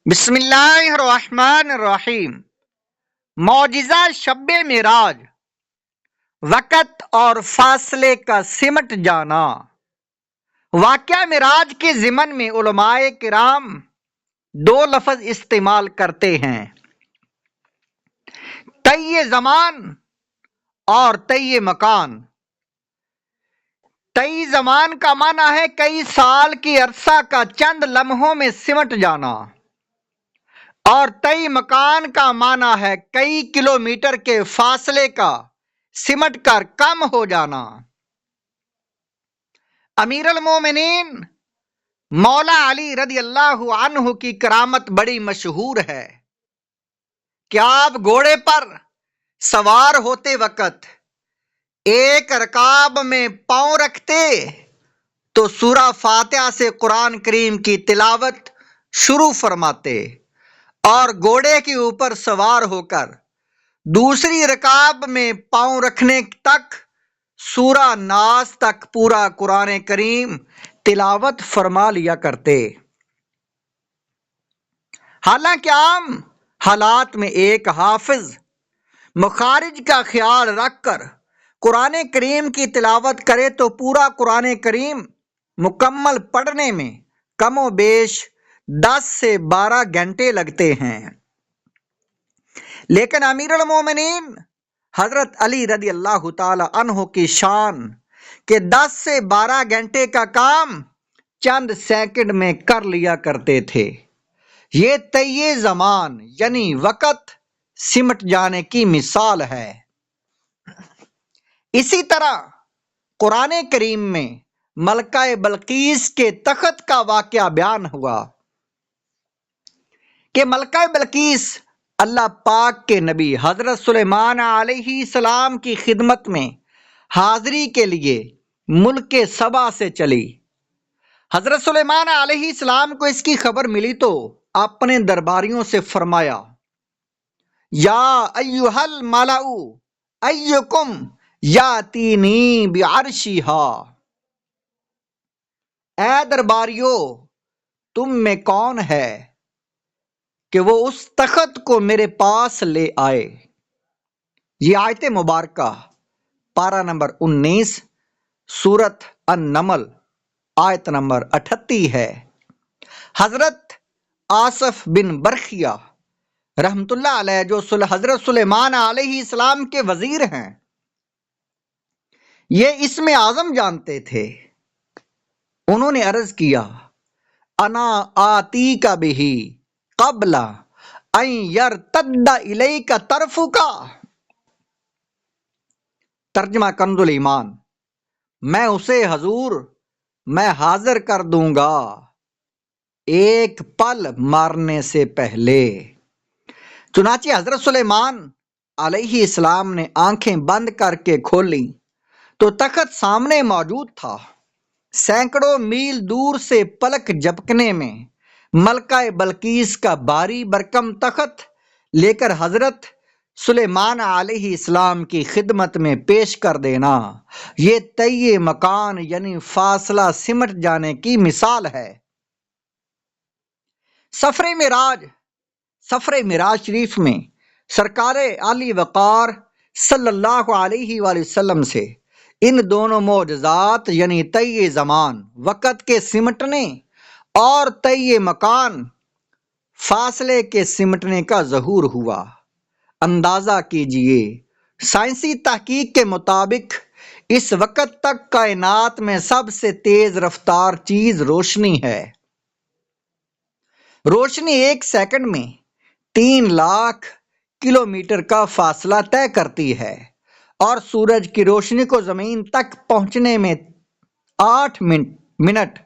بسم اللہ الرحمن الرحیم۔ معجزہ شب معراج، وقت اور فاصلے کا سمٹ جانا۔ واقعہ معراج کے ضمن میں علماء کرام دو لفظ استعمال کرتے ہیں، طی زمان اور طی مکان۔ طی زمان کا معنی ہے کئی سال کی عرصہ کا چند لمحوں میں سمٹ جانا، اور طی مکان کا معنی ہے کئی کلومیٹر کے فاصلے کا سمٹ کر کم ہو جانا۔ امیر المومنین مولا علی رضی اللہ عنہ کی کرامت بڑی مشہور ہے کہ آپ گھوڑے پر سوار ہوتے وقت ایک رکاب میں پاؤں رکھتے تو سورہ فاتحہ سے قرآن کریم کی تلاوت شروع فرماتے، اور گھوڑے کے اوپر سوار ہو کر دوسری رکاب میں پاؤں رکھنے تک سورہ ناس تک پورا قرآن کریم تلاوت فرما لیا کرتے۔ حالانکہ عام حالات میں ایک حافظ مخارج کا خیال رکھ کر قرآن کریم کی تلاوت کرے تو پورا قرآن کریم مکمل پڑھنے میں کم و بیش 10 سے 12 گھنٹے لگتے ہیں، لیکن امیر المومنین حضرت علی رضی اللہ تعالی عنہ کی شان کہ 10 سے 12 گھنٹے کا کام چند سیکنڈ میں کر لیا کرتے تھے۔ یہ طی زمان یعنی وقت سمٹ جانے کی مثال ہے۔ اسی طرح قرآن کریم میں ملکہ بلقیس کے تخت کا واقعہ بیان ہوا کہ ملکہ بلقیس اللہ پاک کے نبی حضرت سلیمان علیہ السلام کی خدمت میں حاضری کے لیے ملک سبا سے چلی۔ حضرت سلیمان علیہ السلام کو اس کی خبر ملی تو اپنے درباریوں سے فرمایا، یا ایھا الملأ ایکم یاتینی بعرشھا، اے درباریوں تم میں کون ہے کہ وہ اس تخت کو میرے پاس لے آئے۔ یہ آیت مبارکہ پارہ نمبر 19 سورت النمل آیت نمبر 38 ہے۔ حضرت آصف بن برخیہ رحمت اللہ علیہ جو حضرت سلیمان علیہ السلام کے وزیر ہیں، یہ اسم اعظم جانتے تھے۔ انہوں نے عرض کیا، انا آتی کا بھی قبل ان یرتد الیک طرفک۔ ترجمہ کنز الایمان، میں اسے حضور میں حاضر کر دوں گا ایک پل مارنے سے پہلے۔ چنانچہ حضرت سلیمان علیہ السلام نے آنکھیں بند کر کے کھولیں تو تخت سامنے موجود تھا۔ سینکڑوں میل دور سے پلک جھپکنے میں ملکہ بلقیس کا بھاری برکم تخت لے کر حضرت سلیمان علیہ السلام کی خدمت میں پیش کر دینا، یہ طی مکان یعنی فاصلہ سمٹ جانے کی مثال ہے۔ سفر معراج شریف میں سرکار عالی وقار صلی اللہ علیہ وآلہ وسلم سے ان دونوں معجزات یعنی طی زمان وقت کے سمٹنے اور طی مکان فاصلے کے سمٹنے کا ظہور ہوا۔ اندازہ کیجئے، سائنسی تحقیق کے مطابق اس وقت تک کائنات میں سب سے تیز رفتار چیز روشنی ہے۔ روشنی ایک سیکنڈ میں 3 لاکھ کلومیٹر کا فاصلہ طے کرتی ہے، اور سورج کی روشنی کو زمین تک پہنچنے میں 8 منٹ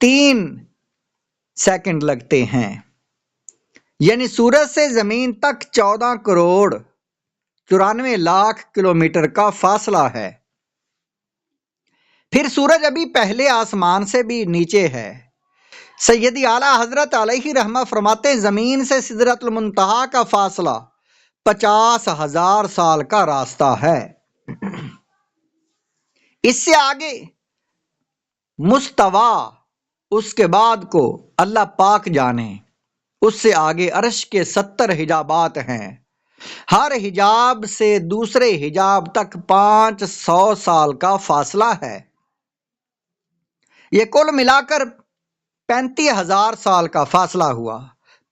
3 سیکنڈ لگتے ہیں، یعنی سورج سے زمین تک 14 کروڑ 94 لاکھ کلومیٹر کا فاصلہ ہے۔ پھر سورج ابھی پہلے آسمان سے بھی نیچے ہے۔ سیدی اعلیٰ حضرت علیہ رحمہ فرماتے ہیں، زمین سے سدرۃ المنتہا کا فاصلہ 50,000 سال کا راستہ ہے۔ اس سے آگے مستوی، اس کے بعد کو اللہ پاک جانے۔ اس سے آگے عرش کے 70 حجابات ہیں، ہر حجاب سے دوسرے حجاب تک 500 سال کا فاصلہ ہے، یہ کل ملا کر 35,000 سال کا فاصلہ ہوا۔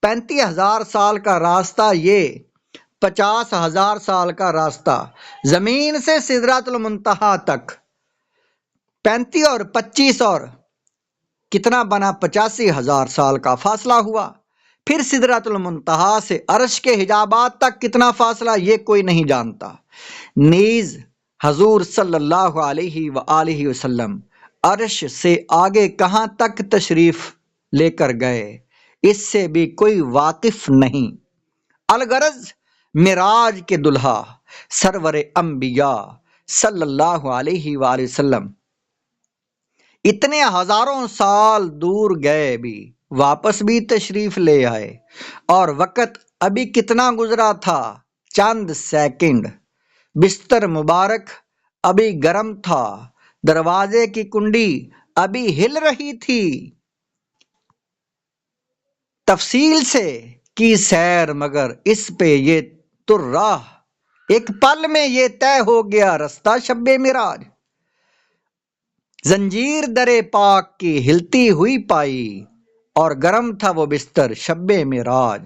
35,000 سال کا راستہ، یہ 50,000 سال کا راستہ زمین سے سدرۃ المنتہا تک، 35 اور 25 اور کتنا بنا، 85,000 سال کا فاصلہ ہوا۔ پھر سدرۃ المنتہا سے عرش کے حجابات تک کتنا فاصلہ، یہ کوئی نہیں جانتا۔ نیز حضور صلی اللہ علیہ وآلہ وسلم عرش سے آگے کہاں تک تشریف لے کر گئے، اس سے بھی کوئی واقف نہیں۔ الغرض معراج کے دلہا سرور انبیاء صلی اللہ علیہ وآلہ وسلم اتنے ہزاروں سال دور گئے بھی واپس بھی تشریف لے آئے، اور وقت ابھی کتنا گزرا تھا، چند سیکنڈ۔ بستر مبارک ابھی گرم تھا، دروازے کی کنڈی ابھی ہل رہی تھی۔ تفصیل سے کی سیر مگر اس پہ یہ تر راہ، ایک پل میں یہ طے ہو گیا رستہ شب معراج۔ زنجیر درے پاک کی ہلتی ہوئی پائی، اور گرم تھا وہ بستر شب معراج۔